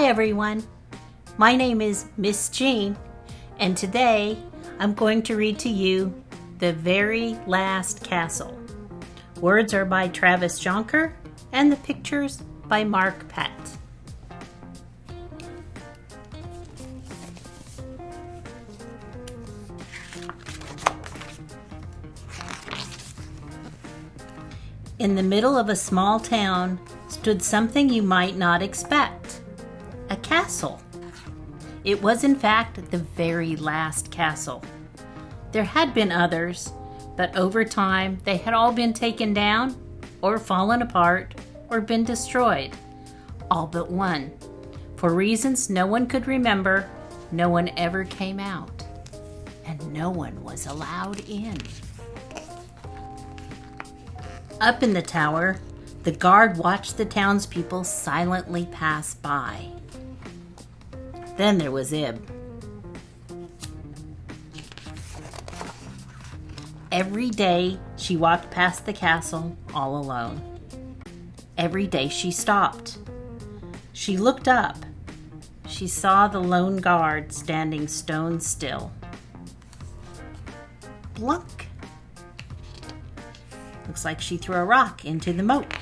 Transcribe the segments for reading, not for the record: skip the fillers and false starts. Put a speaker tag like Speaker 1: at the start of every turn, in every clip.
Speaker 1: everyone. My name is Miss Jean, and today I'm going to read to you The Very Last Castle. Words are by Travis Jonker, and the pictures by Mark Pett. In the middle of a small town stood something you might not expect. A castle. It was in fact the very last castle. There had been others, but over time they had all been taken down, or fallen apart, or been destroyed. All but one. For reasons no one could remember, no one ever came out, and no one was allowed in. Up in the tower, the guard watched the townspeople silently pass by. Then there was Ib. Every day she walked past the castle all alone. Every day she stopped. She looked up. She saw the lone guard standing stone still. Blunk! Looks like she threw a rock into the moat.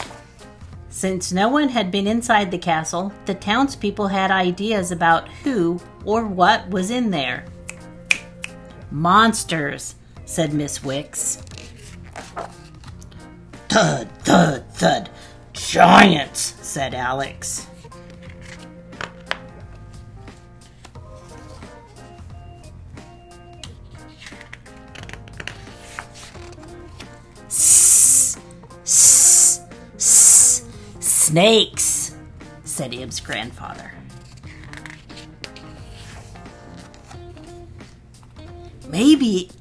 Speaker 1: Since no one had been inside the castle, the townspeople had ideas about who or what was in there. Monsters, said Miss Wicks. Thud, thud, thud. Giants, said Alex. Snakes, said Ib's grandfather. Maybe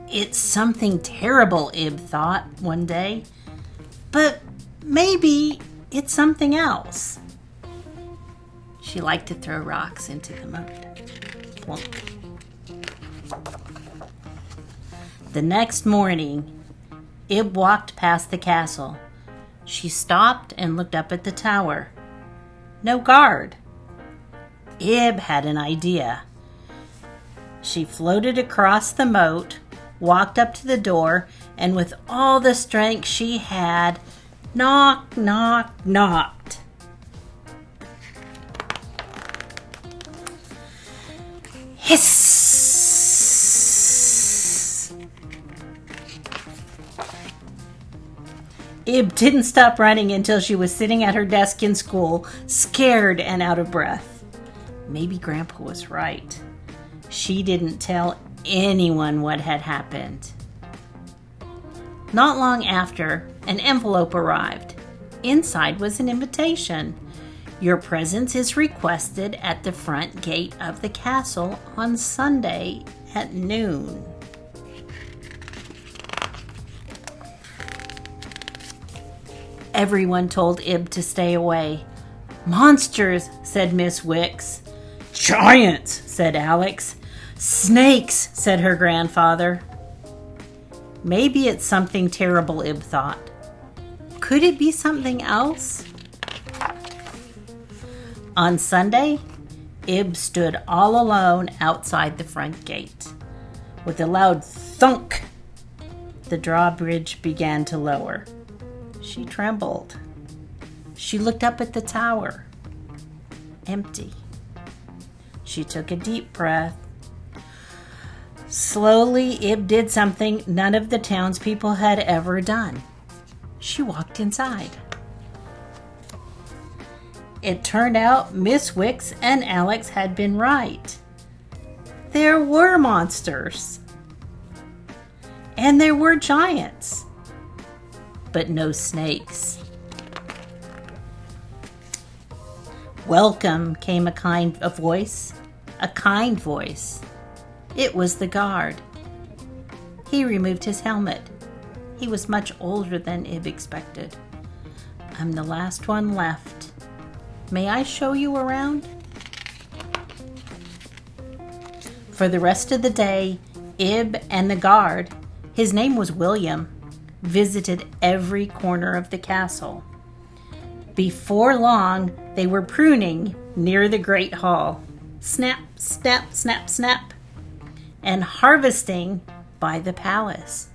Speaker 1: it's something terrible, Ib thought one day, but maybe it's something else. She liked to throw rocks into the moat. Plunk. The next morning, Ib walked past the castle. She stopped and looked up at the tower. No guard. Ib had an idea. She floated across the moat, walked up to the door, and with all the strength she had, knock, knock, knocked. Hiss! Ib didn't stop running until she was sitting at her desk in school, scared and out of breath. Maybe Grandpa was right. She didn't tell anyone what had happened. Not long after, an envelope arrived. Inside was an invitation. Your presence is requested at the front gate of the castle on Sunday at noon. Everyone told Ib to stay away. Monsters, said Miss Wicks. Giants, said Alex. Snakes, said her grandfather. Maybe it's something terrible, Ib thought. Could it be something else? On Sunday, Ib stood all alone outside the front gate. With a loud thunk, the drawbridge began to lower. She trembled. She looked up at the tower. Empty. She took a deep breath. Slowly, Ib did something none of the townspeople had ever done. She walked inside. It turned out Miss Wicks and Alex had been right. There were monsters. And there were giants. But no snakes. Welcome, came a kind voice. It was the guard. He removed his helmet. He was much older than Ib expected. I'm the last one left. May I show you around? For the rest of the day, Ib and the guard, his name was William, visited every corner of the castle. Before long, they were pruning near the great hall. Snap, snap, snap, snap. And harvesting by the palace.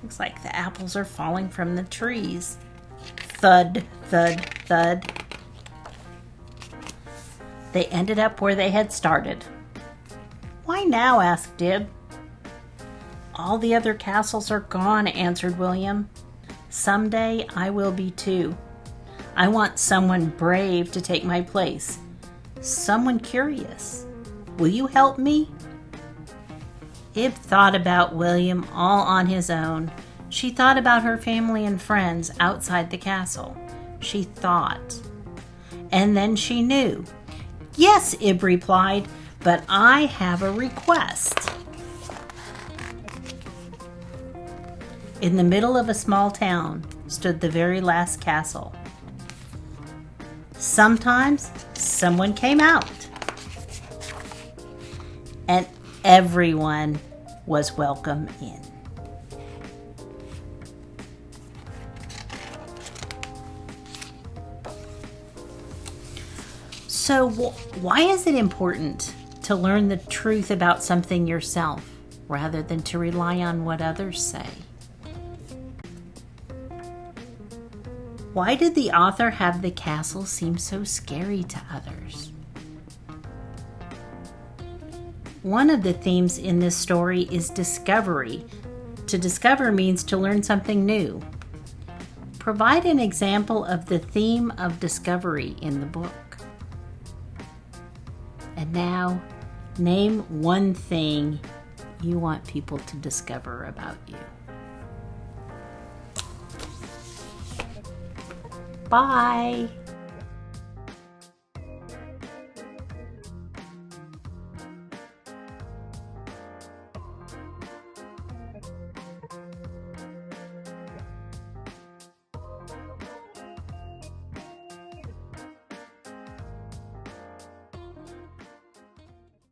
Speaker 1: Looks like the apples are falling from the trees. Thud, thud, thud. They ended up where they had started. Why now? Asked Dib. All the other castles are gone, answered William. Someday I will be too. I want someone brave to take my place. Someone curious. Will you help me? Ib thought about William all on his own. She thought about her family and friends outside the castle. She thought. And then she knew. Yes, Ib replied, but I have a request. In the middle of a small town stood the very last castle. Sometimes someone came out, and everyone was welcome in. So why is it important to learn the truth about something yourself rather than to rely on what others say? Why did the author have the castle seem so scary to others? One of the themes in this story is discovery. To discover means to learn something new. Provide an example of the theme of discovery in the book. And now, name one thing you want people to discover about you. Bye.